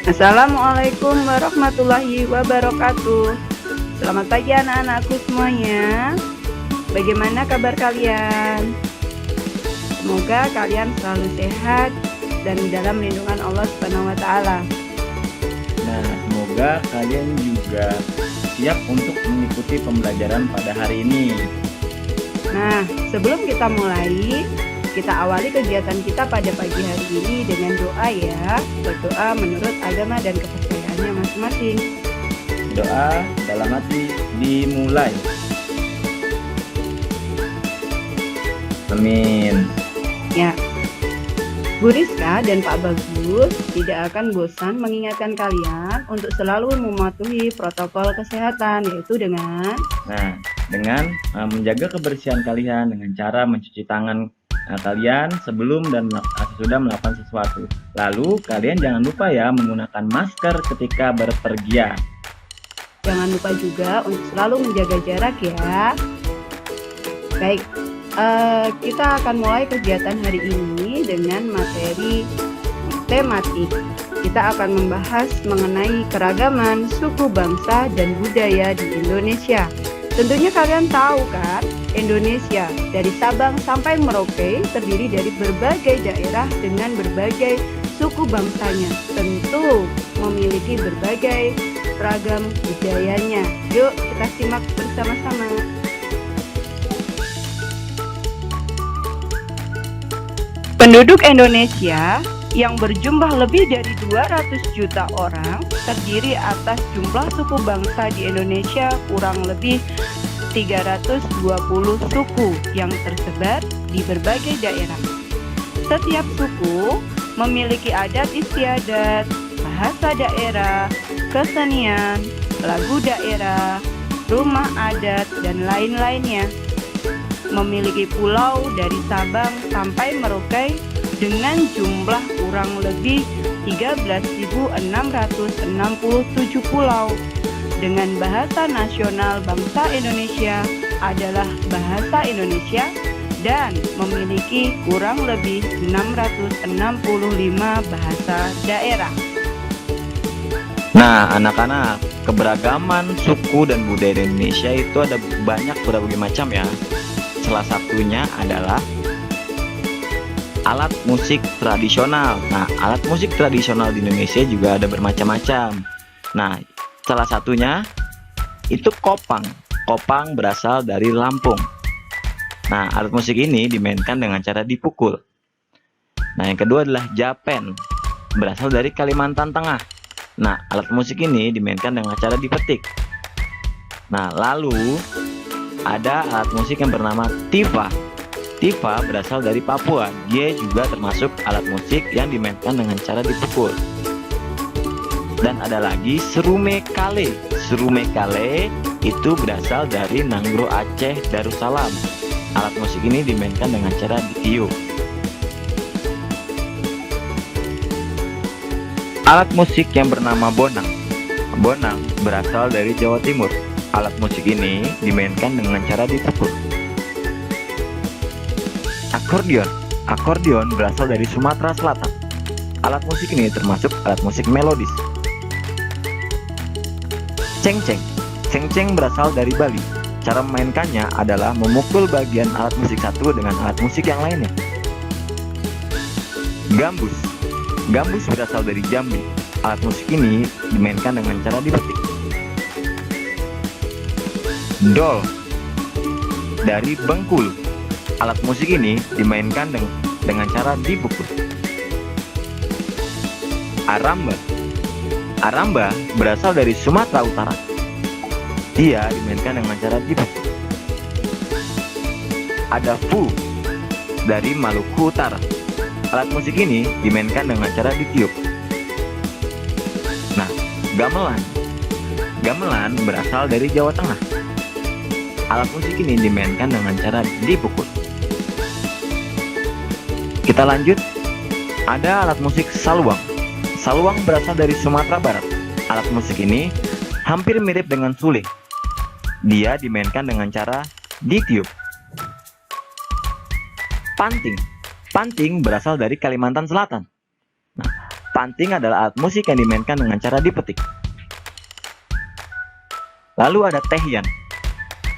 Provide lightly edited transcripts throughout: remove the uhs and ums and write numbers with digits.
Assalamualaikum warahmatullahi wabarakatuh. Selamat pagi anak-anakku semuanya. Bagaimana kabar kalian? Semoga kalian selalu sehat dan dalam lindungan Allah Subhanahu wa taala. Nah, semoga kalian juga siap untuk mengikuti pembelajaran pada hari ini. Nah, sebelum kita mulai, kita awali kegiatan kita pada pagi hari ini dengan doa ya. Berdoa menurut agama dan kepercayaannya masing-masing. Doa dalam hati dimulai. Amin. Ya, Bu Rizka dan Pak Bagus tidak akan bosan mengingatkan kalian untuk selalu mematuhi protokol kesehatan, yaitu dengan menjaga kebersihan kalian dengan cara mencuci tangan kalian sebelum dan sesudah melakukan sesuatu. Lalu kalian jangan lupa ya menggunakan masker ketika berpergian. Jangan lupa juga untuk selalu menjaga jarak ya. Baik, kita akan mulai kegiatan hari ini dengan materi tematik. Kita akan membahas mengenai keragaman suku bangsa dan budaya di Indonesia. Tentunya kalian tahu kan, Indonesia dari Sabang sampai Merauke terdiri dari berbagai daerah dengan berbagai suku bangsanya. Tentu memiliki berbagai ragam budayanya. Yuk kita simak bersama-sama. Penduduk Indonesia yang berjumlah lebih dari 200 juta orang terdiri atas jumlah suku bangsa di Indonesia kurang lebih 320 suku yang tersebar di berbagai daerah. Setiap suku memiliki adat istiadat, bahasa daerah, kesenian, lagu daerah, rumah adat, dan lain-lainnya. Memiliki pulau dari Sabang sampai Merauke dengan jumlah kurang lebih 13.667 pulau. Dengan bahasa nasional bangsa Indonesia adalah bahasa Indonesia dan memiliki kurang lebih 665 bahasa daerah. Nah, anak-anak, keberagaman suku dan budaya Indonesia itu ada banyak berbagai macam ya. Salah satunya adalah alat musik tradisional. Nah, alat musik tradisional di Indonesia juga ada bermacam-macam. Nah, salah satunya itu kopang. Kopang berasal dari Lampung. Nah, alat musik ini dimainkan dengan cara dipukul. Nah, yang kedua adalah japen. Berasal dari Kalimantan Tengah. Nah, alat musik ini dimainkan dengan cara dipetik. Nah, lalu ada alat musik yang bernama tifa. Tifa berasal dari Papua. Dia juga termasuk alat musik yang dimainkan dengan cara dipukul. Dan ada lagi serume kale. Serume kale itu berasal dari Nanggro Aceh Darussalam. Alat musik ini dimainkan dengan cara ditiup. Alat musik yang bernama bonang. Bonang berasal dari Jawa Timur. Alat musik ini dimainkan dengan cara dipukul. Akordeon. Akordeon berasal dari Sumatera Selatan. Alat musik ini termasuk alat musik melodis. Cengceng. Cengceng berasal dari Bali. Cara memainkannya adalah memukul bagian alat musik satu dengan alat musik yang lainnya. Gambus. Gambus berasal dari Jambi. Alat musik ini dimainkan dengan cara dipetik. Dol dari Bengkulu. Alat musik ini dimainkan dengan cara dipukul. Aramba. Aramba berasal dari Sumatera Utara. Dia dimainkan dengan cara dipukul. Ada fu dari Maluku Utara. Alat musik ini dimainkan dengan cara ditiup. Nah, gamelan. Gamelan berasal dari Jawa Tengah. Alat musik ini dimainkan dengan cara dipukul. Kita lanjut. Ada alat musik saluang. Saluang berasal dari Sumatera Barat. Alat musik ini hampir mirip dengan suling. Dia dimainkan dengan cara ditiup. Panting. Panting berasal dari Kalimantan Selatan. Nah, Panting adalah alat musik yang dimainkan dengan cara dipetik. Lalu ada tehyan.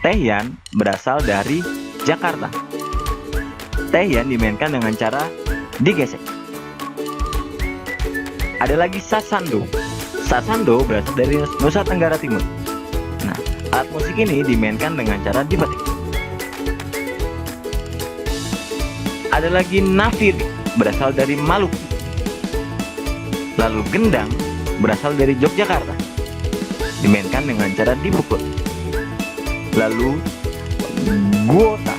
Tehyan berasal dari Jakarta. Tehyan dimainkan dengan cara digesek. Ada lagi sasando. Sasando berasal dari Nusa Tenggara Timur. Nah, alat musik ini dimainkan dengan cara dipetik. Ada lagi nafiri, berasal dari Maluku. Lalu gendang berasal dari Yogyakarta, dimainkan dengan cara dipukul. Lalu guota,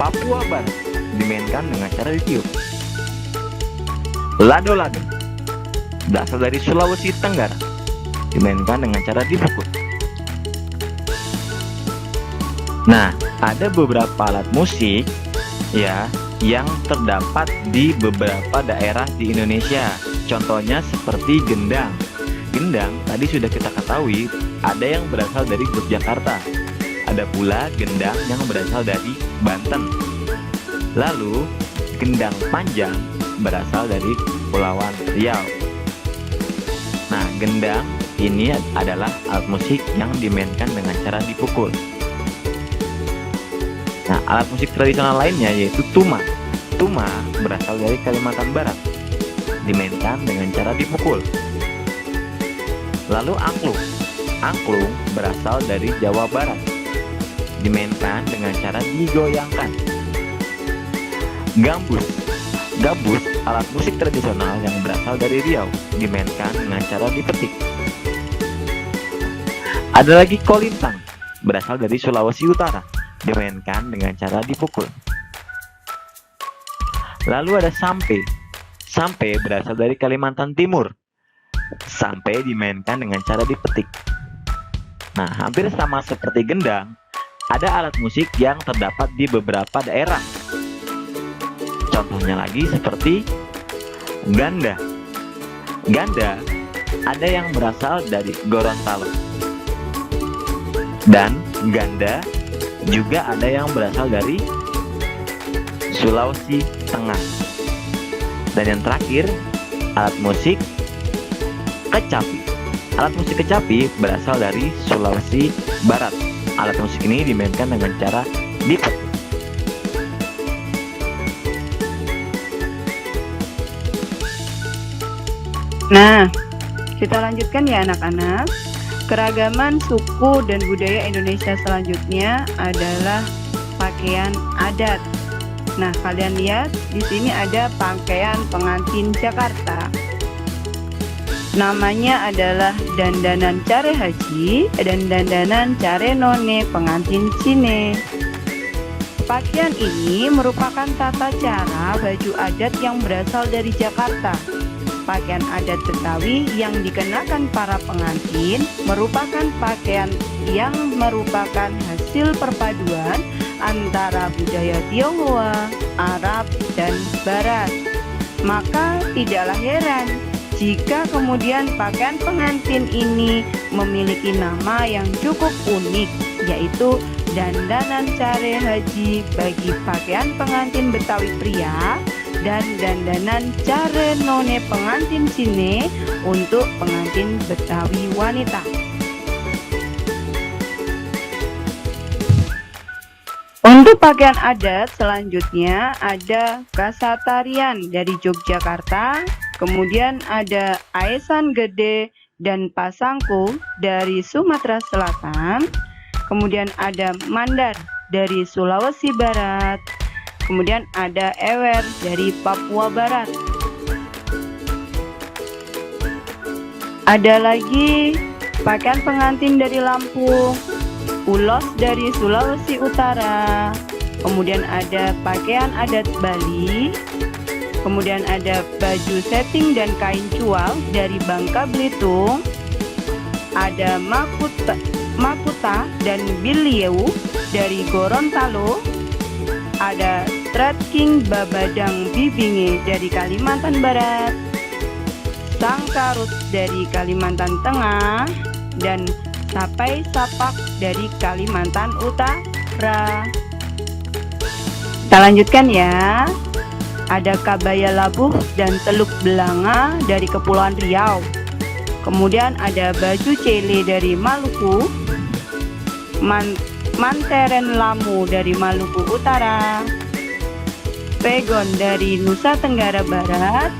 Papua Barat, dimainkan dengan cara ditiup. Lado-lado berasal dari Sulawesi Tenggara, dimainkan dengan cara dipukul. Nah, ada beberapa alat musik ya yang terdapat di beberapa daerah di Indonesia. Contohnya seperti gendang. Gendang tadi sudah kita ketahui ada yang berasal dari Yogyakarta. Ada pula gendang yang berasal dari Banten. Lalu gendang panjang berasal dari Kepulauan Riau. Nah, gendang ini adalah alat musik yang dimainkan dengan cara dipukul. Nah, alat musik tradisional lainnya yaitu tuma. Tuma berasal dari Kalimantan Barat, dimainkan dengan cara dipukul. Lalu angklung. Angklung berasal dari Jawa Barat, dimainkan dengan cara digoyangkan. Gambus. Gambus alat musik tradisional yang berasal dari Riau, dimainkan dengan cara dipetik. Ada lagi kolintang, berasal dari Sulawesi Utara, dimainkan dengan cara dipukul. Lalu ada sampe. Sampe berasal dari Kalimantan Timur. Sampe dimainkan dengan cara dipetik. Nah, hampir sama seperti gendang, ada alat musik yang terdapat di beberapa daerah. Contohnya lagi seperti ganda. Ganda ada yang berasal dari Gorontalo. Dan ganda juga ada yang berasal dari Sulawesi Tengah. Dan yang terakhir, alat musik kecapi. Alat musik kecapi berasal dari Sulawesi Barat. Alat musik ini dimainkan dengan cara dipetik. Nah, kita lanjutkan ya anak-anak. Keragaman suku dan budaya Indonesia selanjutnya adalah pakaian adat. Nah, kalian lihat di sini ada pakaian pengantin Jakarta. Namanya adalah dandanan care haji dan dandanan care none pengantin Cine. Pakaian ini merupakan tata cara baju adat yang berasal dari Jakarta. Pakaian adat Betawi yang dikenakan para pengantin merupakan pakaian yang merupakan hasil perpaduan antara budaya Tionghoa, Arab, dan Barat. Maka tidaklah heran jika kemudian pakaian pengantin ini memiliki nama yang cukup unik, yaitu dandanan care haji bagi pakaian pengantin Betawi pria dan dandanan care none pengantin Cine untuk pengantin Betawi wanita. Untuk pakaian adat selanjutnya ada kasatarian dari Yogyakarta, kemudian ada aesan gede dan pasangku dari Sumatera Selatan, kemudian ada mandar dari Sulawesi Barat, kemudian ada ewer dari Papua Barat. Ada lagi pakaian pengantin dari Lampung, ulos dari Sulawesi Utara, kemudian ada pakaian adat Bali, kemudian ada baju setting dan kain cual dari Bangka Belitung, ada makuta dan bilieu dari Gorontalo, ada Stratking Babadang Bibinge dari Kalimantan Barat, Sangkarut dari Kalimantan Tengah, dan Sapai Sapak dari Kalimantan Utara. Kita lanjutkan ya. ada Kabaya Labuh dan Teluk Belanga dari Kepulauan Riau. Kemudian ada baju Cele dari Maluku, Manteren Lamu dari Maluku Utara, Pegon dari Nusa Tenggara Barat,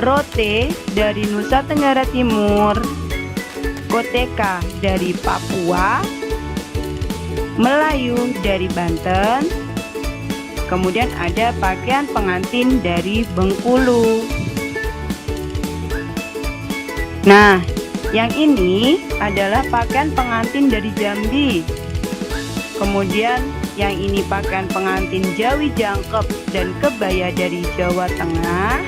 Rote dari Nusa Tenggara Timur, Koteka dari Papua, Melayu dari Banten, kemudian ada pakaian pengantin dari Bengkulu. Nah, yang ini adalah pakaian pengantin dari Jambi. Kemudian yang ini pakaian pengantin Jawi Jangkep dan kebaya dari Jawa Tengah.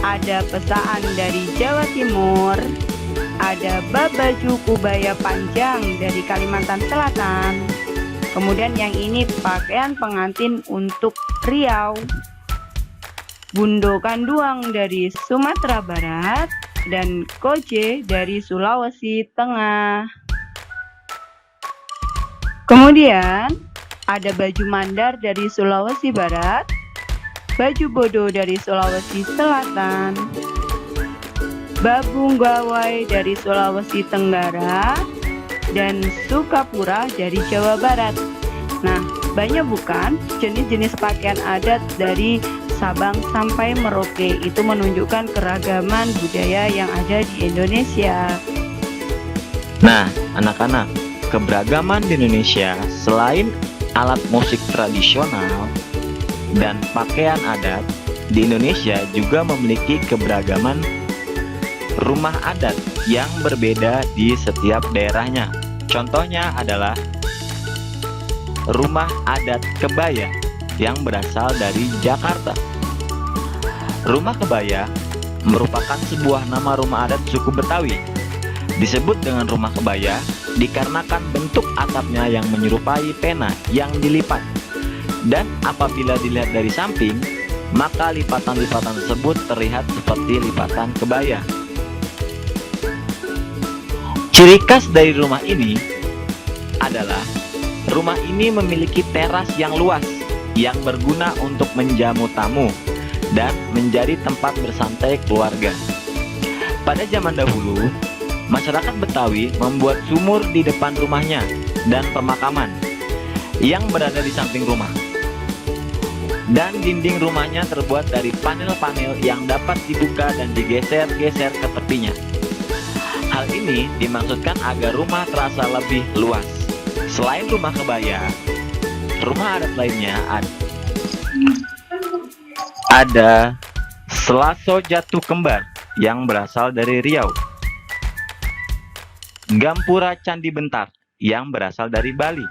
Ada pesaan dari Jawa Timur. Ada babaju kubaya panjang dari Kalimantan Selatan. Kemudian yang ini pakaian pengantin untuk Riau. Bundo Kanduang dari Sumatera Barat dan Koje dari Sulawesi Tengah. Kemudian ada baju Mandar dari Sulawesi Barat, baju Bodo dari Sulawesi Selatan, Babung Gawai dari Sulawesi Tenggara, dan Sukapura dari Jawa Barat. Nah, banyak bukan jenis-jenis pakaian adat dari Sabang sampai Merauke. Itu menunjukkan keragaman budaya yang ada di Indonesia. Nah, anak-anak, keberagaman di Indonesia selain alat musik tradisional dan pakaian adat, di Indonesia juga memiliki keberagaman rumah adat yang berbeda di setiap daerahnya. Contohnya adalah rumah adat kebaya yang berasal dari Jakarta. Rumah kebaya merupakan sebuah nama rumah adat suku Betawi. Disebut dengan rumah kebaya dikarenakan bentuk atapnya yang menyerupai pena yang dilipat. Dan apabila dilihat dari samping, maka lipatan-lipatan tersebut terlihat seperti lipatan kebaya. Ciri khas dari rumah ini adalah rumah ini memiliki teras yang luas yang berguna untuk menjamu tamu dan menjadi tempat bersantai keluarga. Pada zaman dahulu, masyarakat Betawi membuat sumur di depan rumahnya dan pemakaman yang berada di samping rumah. Dan dinding rumahnya terbuat dari panel-panel yang dapat dibuka dan digeser-geser ke tepinya. Hal ini dimaksudkan agar rumah terasa lebih luas. Selain rumah kebaya, rumah adat lainnya ada Selaso Jatuh Kembar yang berasal dari Riau, Gampura Candi Bentar yang berasal dari Bali,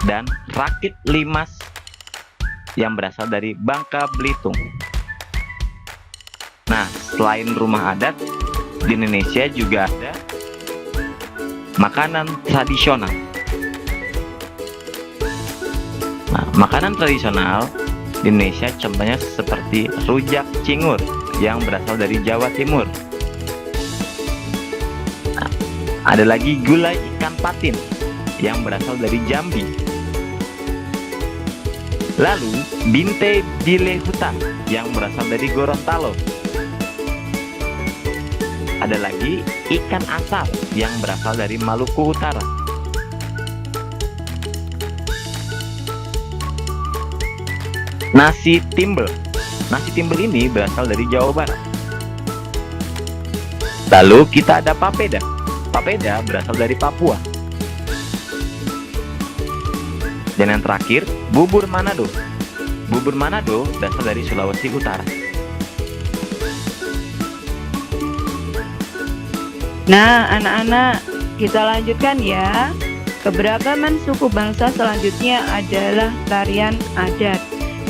dan Rakit Limas yang berasal dari Bangka Belitung. Nah, selain rumah adat, di Indonesia juga ada makanan tradisional. Nah, makanan tradisional di Indonesia contohnya seperti rujak cingur yang berasal dari Jawa Timur. Nah, ada lagi gulai ikan patin yang berasal dari Jambi. Lalu binte bile hutan yang berasal dari Gorontalo. Ada lagi ikan asal yang berasal dari Maluku Utara. Nasi timbel. Nasi timbel ini berasal dari Jawa Barat. Lalu kita ada papeda. Papeda berasal dari Papua. Dan yang terakhir, bubur Manado. Bubur Manado berasal dari Sulawesi Utara. Nah, anak-anak, kita lanjutkan ya. Keberagaman suku bangsa selanjutnya adalah tarian adat.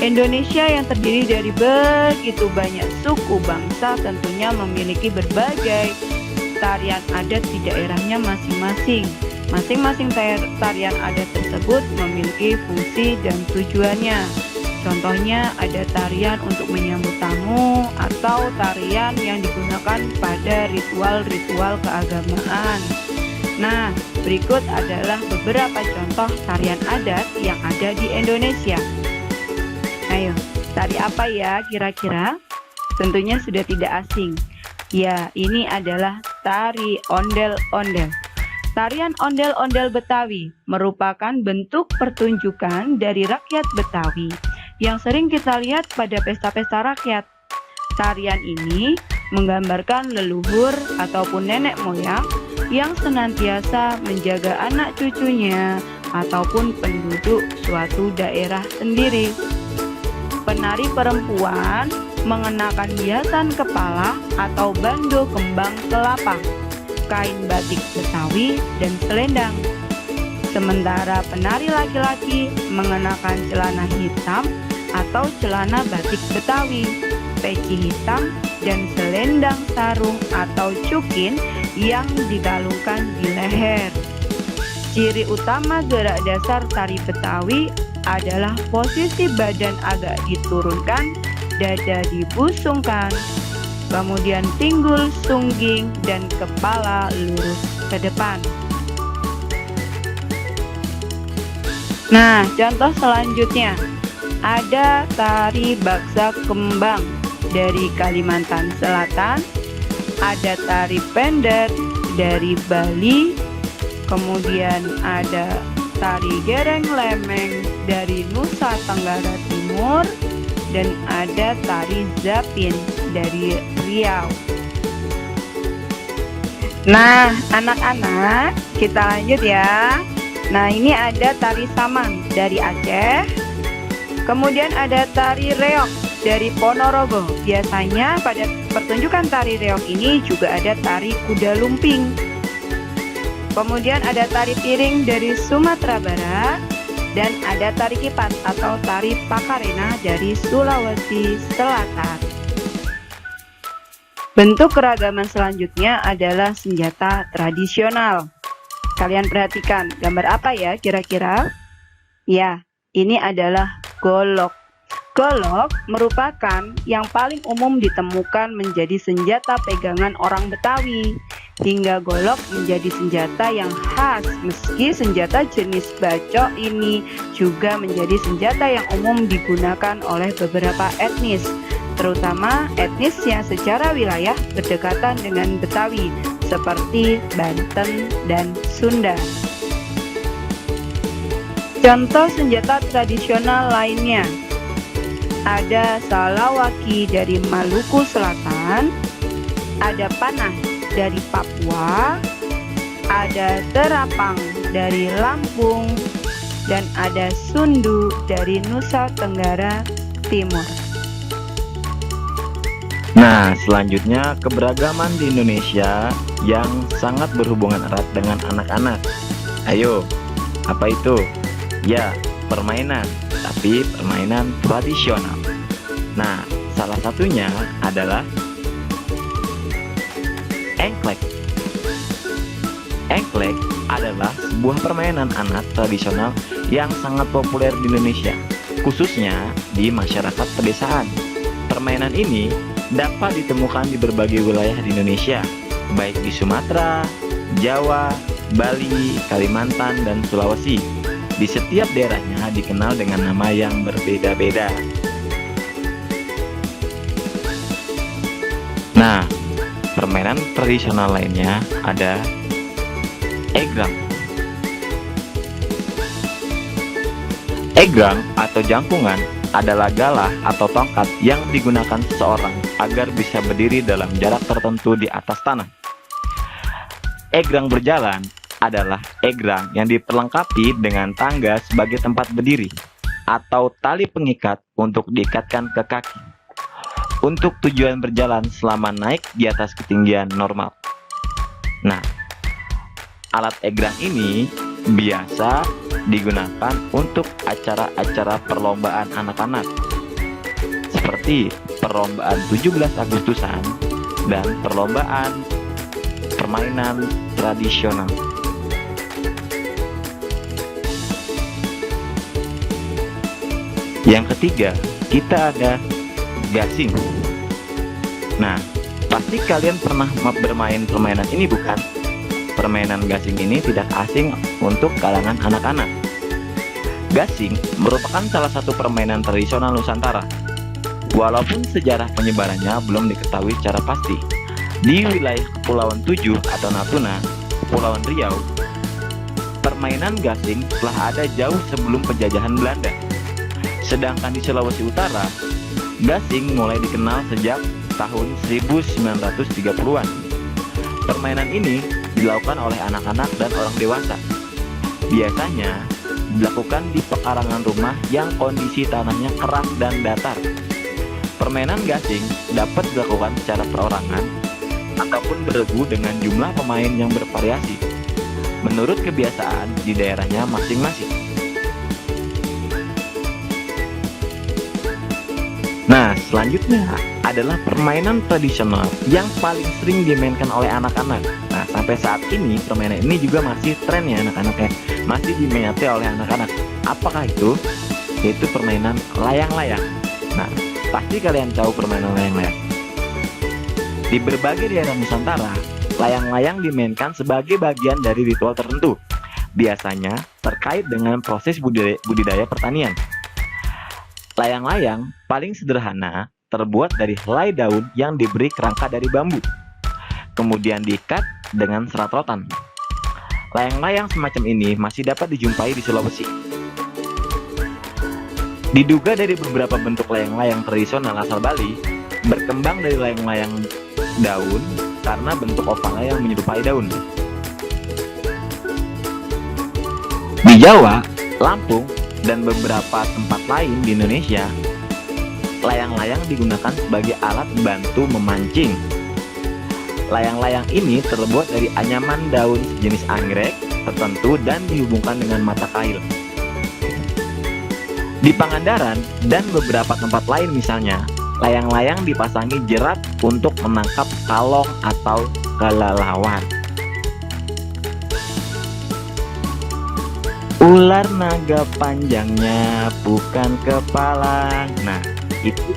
Indonesia yang terdiri dari begitu banyak suku bangsa tentunya memiliki berbagai tarian adat di daerahnya masing-masing. Masing-masing tarian adat tersebut memiliki fungsi dan tujuannya. Contohnya ada tarian untuk menyambut tamu atau tarian yang digunakan pada ritual-ritual keagamaan. Nah, berikut adalah beberapa contoh tarian adat yang ada di Indonesia. Ayo, Tari apa ya kira-kira? Tentunya sudah tidak asing. Ya, ini adalah tari ondel-ondel. Tarian ondel-ondel Betawi merupakan bentuk pertunjukan dari rakyat Betawi yang sering kita lihat pada pesta-pesta rakyat. Tarian ini menggambarkan leluhur ataupun nenek moyang yang senantiasa menjaga anak cucunya ataupun penduduk suatu daerah sendiri. Penari perempuan mengenakan hiasan kepala atau bando kembang kelapa, kain batik Betawi, dan selendang. Sementara penari laki-laki mengenakan celana hitam atau celana batik Betawi, peci hitam, dan selendang sarung atau cukin yang dikalungkan di leher. Ciri utama gerak dasar tari Betawi adalah posisi badan agak diturunkan, dada dibusungkan, kemudian pinggul sungging dan kepala lurus ke depan. Nah, contoh selanjutnya ada tari baksa kembang dari Kalimantan Selatan, ada tari pendek dari Bali, kemudian ada tari gereng lemeng dari Nusa Tenggara Timur, dan ada tari zapin dari Riau. Nah, anak-anak, kita lanjut ya. Nah, ini ada tari saman dari Aceh. Kemudian ada tari reog dari Ponorogo. Biasanya pada pertunjukan tari reog ini juga ada tari kuda lumping. Kemudian ada tari piring dari Sumatera Barat, dan ada tari kipas atau tari pakarena dari Sulawesi Selatan. Bentuk keragaman selanjutnya adalah senjata tradisional. Kalian perhatikan gambar apa ya kira-kira? Ya, ini adalah golok. Golok merupakan yang paling umum ditemukan menjadi senjata pegangan orang Betawi. Hingga golok menjadi senjata yang khas, meski senjata jenis bacok ini juga menjadi senjata yang umum digunakan oleh beberapa etnis, terutama etnis yang secara wilayah berdekatan dengan Betawi, seperti Banten dan Sunda. Contoh senjata tradisional lainnya ada salawaki dari Maluku Selatan, ada panah dari Papua, ada terapang dari Lampung, dan ada sundu dari Nusa Tenggara Timur. Nah, selanjutnya keberagaman di Indonesia yang sangat berhubungan erat dengan anak-anak. Ayo, apa itu? Ya, permainan, tapi permainan tradisional. Nah, salah satunya adalah engklek. Engklek adalah sebuah permainan anak tradisional yang sangat populer di Indonesia, khususnya di masyarakat pedesaan. Permainan ini dapat ditemukan di berbagai wilayah di Indonesia, baik di Sumatera, Jawa, Bali, Kalimantan, dan Sulawesi. Di setiap daerahnya dikenal dengan nama yang berbeda-beda. Nah, permainan tradisional lainnya ada egrang. Egrang atau jangkungan adalah galah atau tongkat yang digunakan seseorang agar bisa berdiri dalam jarak tertentu di atas tanah. Egrang berjalan adalah egrang yang diperlengkapi dengan tangga sebagai tempat berdiri atau tali pengikat untuk diikatkan ke kaki untuk tujuan berjalan selama naik di atas ketinggian normal. Nah, alat egrang ini biasa digunakan untuk acara-acara perlombaan anak-anak seperti perlombaan 17 Agustusan dan perlombaan permainan tradisional. Yang ketiga, kita ada gasing. Nah, pasti kalian pernah bermain permainan ini bukan? Permainan gasing ini tidak asing untuk kalangan anak-anak. Gasing merupakan salah satu permainan tradisional Nusantara Walaupun sejarah penyebarannya belum diketahui secara pasti, di wilayah Kepulauan Tujuh atau Natuna, Kepulauan Riau, permainan gasing telah ada jauh sebelum penjajahan Belanda. Sedangkan di Sulawesi Utara, gasing mulai dikenal sejak tahun 1930-an. Permainan ini dilakukan oleh anak-anak dan orang dewasa. Biasanya dilakukan di pekarangan rumah yang kondisi tanahnya keras dan datar. Permainan gasing dapat dilakukan secara perorangan ataupun beregu dengan jumlah pemain yang bervariasi menurut kebiasaan di daerahnya masing-masing. Nah, selanjutnya adalah permainan tradisional yang paling sering dimainkan oleh anak-anak. Nah, sampai saat ini permainan ini juga masih tren ya anak-anak ya, masih diminati oleh anak-anak. Apakah itu? Yaitu permainan layang-layang. Nah, pasti kalian tahu permainan layang-layang. Di berbagai daerah Nusantara, layang-layang dimainkan sebagai bagian dari ritual tertentu. Biasanya terkait dengan proses budidaya pertanian. Layang-layang paling sederhana terbuat dari helai daun yang diberi kerangka dari bambu, kemudian diikat dengan serat rotan. Layang-layang semacam ini masih dapat dijumpai di Sulawesi. Diduga dari beberapa bentuk layang-layang tradisional asal Bali, berkembang dari layang-layang daun karena bentuk opalnya yang menyerupai daun. Di Jawa, Lampung, dan beberapa tempat lain di Indonesia, layang-layang digunakan sebagai alat bantu memancing. Layang-layang ini terbuat dari anyaman daun sejenis anggrek tertentu dan dihubungkan dengan mata kail. Di Pangandaran dan beberapa tempat lain misalnya, layang-layang dipasangi jerat untuk menangkap kalong atau kelelawar. Ular naga panjangnya bukan kepala. Nah, itu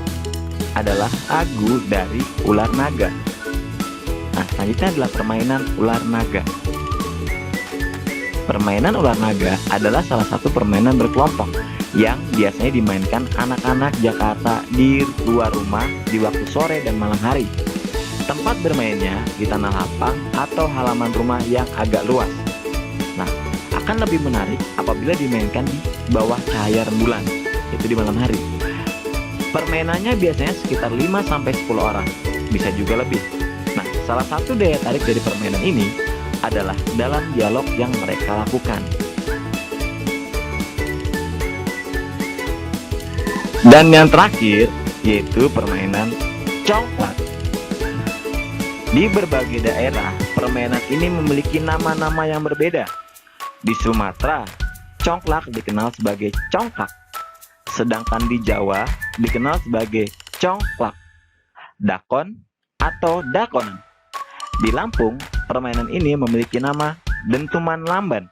adalah lagu dari ular naga. Nah, selanjutnya adalah permainan ular naga. Permainan ular naga adalah salah satu permainan berkelompok yang biasanya dimainkan anak-anak Jakarta di luar rumah di waktu sore dan malam hari. Tempat bermainnya di tanah lapang atau halaman rumah yang agak luas. Nah, akan lebih menarik apabila dimainkan di bawah cahaya rembulan, yaitu di malam hari. Permainannya biasanya sekitar 5-10 orang, bisa juga lebih. Nah, salah satu daya tarik dari permainan ini adalah dalam dialog yang mereka lakukan. Dan yang terakhir, yaitu permainan congklak. Di berbagai daerah, permainan ini memiliki nama-nama yang berbeda. Di Sumatera, congklak dikenal sebagai congklak. Sedangkan di Jawa, dikenal sebagai congklak, dakon, atau dakonan. Di Lampung, permainan ini memiliki nama dentuman lamban.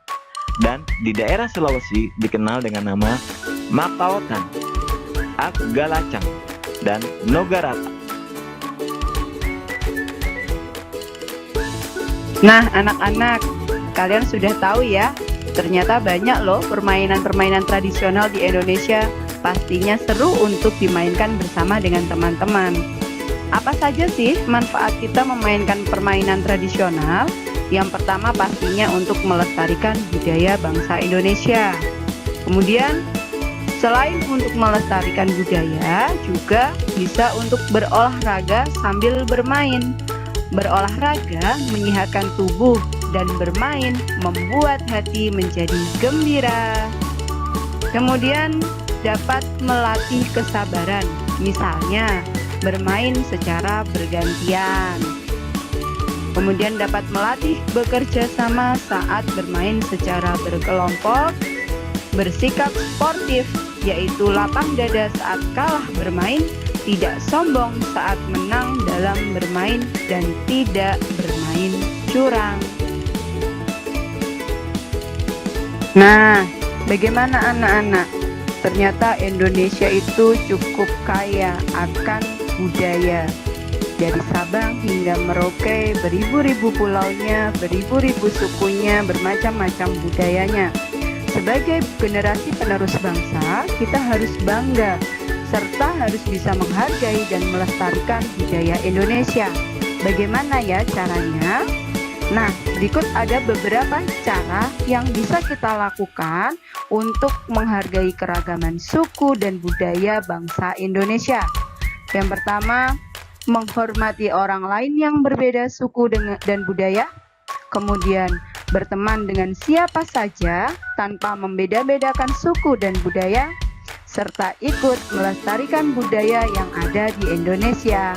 Dan di daerah Sulawesi dikenal dengan nama makaotan, akgalacang, dan nogarata. Nah, anak-anak, kalian sudah tahu ya, ternyata banyak loh permainan-permainan tradisional di Indonesia. Pastinya seru untuk dimainkan bersama dengan teman-teman. Apa saja sih manfaat kita memainkan permainan tradisional? Yang pertama pastinya untuk melestarikan budaya bangsa Indonesia. Kemudian, selain untuk melestarikan budaya, juga bisa untuk berolahraga sambil bermain. Berolahraga menyehatkan tubuh dan bermain membuat hati menjadi gembira. Kemudian dapat melatih kesabaran, misalnya bermain secara bergantian. Kemudian dapat melatih bekerja sama saat bermain secara berkelompok, bersikap sportif, yaitu lapang dada saat kalah bermain, tidak sombong saat menang dalam bermain, dan tidak bermain curang. Nah, bagaimana anak-anak? Ternyata Indonesia itu cukup kaya akan budaya. Dari Sabang hingga Merauke, beribu-ribu pulaunya, beribu-ribu sukunya, bermacam-macam budayanya. Sebagai generasi penerus bangsa, kita harus bangga serta harus bisa menghargai dan melestarikan budaya Indonesia. Bagaimana ya caranya? Nah, berikut ada beberapa cara yang bisa kita lakukan untuk menghargai keragaman suku dan budaya bangsa Indonesia. Yang pertama, menghormati orang lain yang berbeda suku dan budaya. Kemudian, berteman dengan siapa saja tanpa membeda-bedakan suku dan budaya, serta ikut melestarikan budaya yang ada di Indonesia.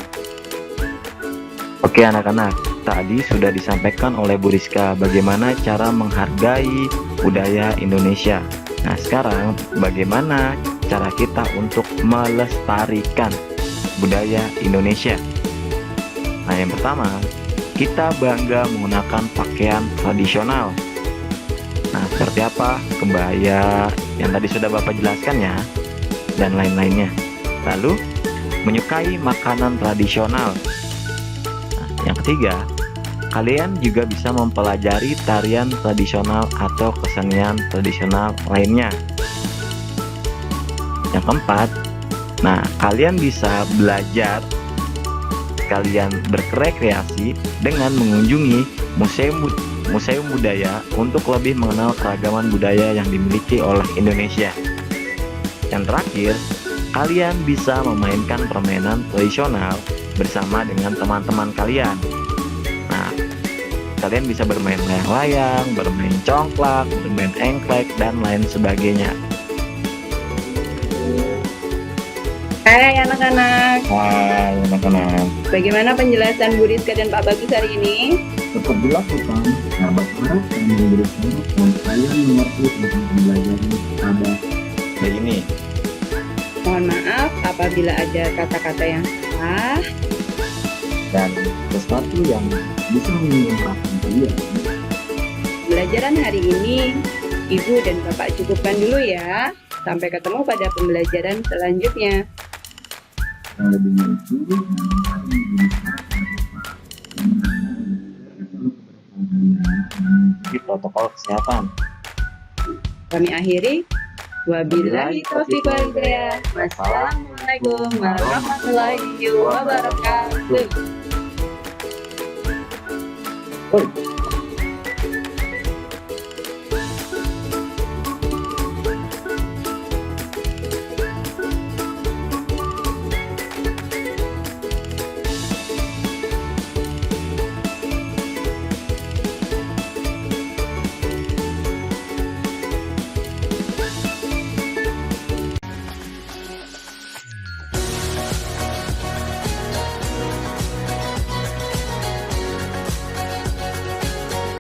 Oke anak-anak, tadi sudah disampaikan oleh Bu Rizka bagaimana cara menghargai budaya Indonesia. Nah sekarang bagaimana cara kita untuk melestarikan budaya Indonesia? Nah yang pertama, kita bangga menggunakan pakaian tradisional. Nah seperti apa? Kebaya yang tadi sudah Bapak jelaskan ya, dan lain-lainnya. Lalu menyukai makanan tradisional. Yang ketiga, kalian juga bisa mempelajari tarian tradisional atau kesenian tradisional lainnya. Yang keempat, nah kalian bisa belajar, kalian berrekreasi dengan mengunjungi museum budaya untuk lebih mengenal keragaman budaya yang dimiliki oleh Indonesia. Yang terakhir, kalian bisa memainkan permainan tradisional bersama dengan teman-teman kalian. Nah, kalian bisa bermain layang-layang, bermain congklak, bermain engklek, dan lain sebagainya. Hai anak-anak, Hai anak-anak. bagaimana penjelasan Bu Rizka dan Pak Bagus hari ini? Tetap dilakukan, sahabat harap dan memberikan dan kalian mengerti tentang pembelajaran pada Begini, Mohon maaf apabila ada kata-kata yang salah. dan sesuatu yang bisa mengungkapkan kalian. Pembelajaran hari ini Ibu dan Bapak cukupkan dulu ya. Sampai ketemu pada pembelajaran selanjutnya. Yang lebih lucu dan kalian bisa di protokol kesehatan. Kami akhiri. Wabillahi taufiq wal hidayah. Wassalamualaikum warahmatullahi wabarakatuh. Oi,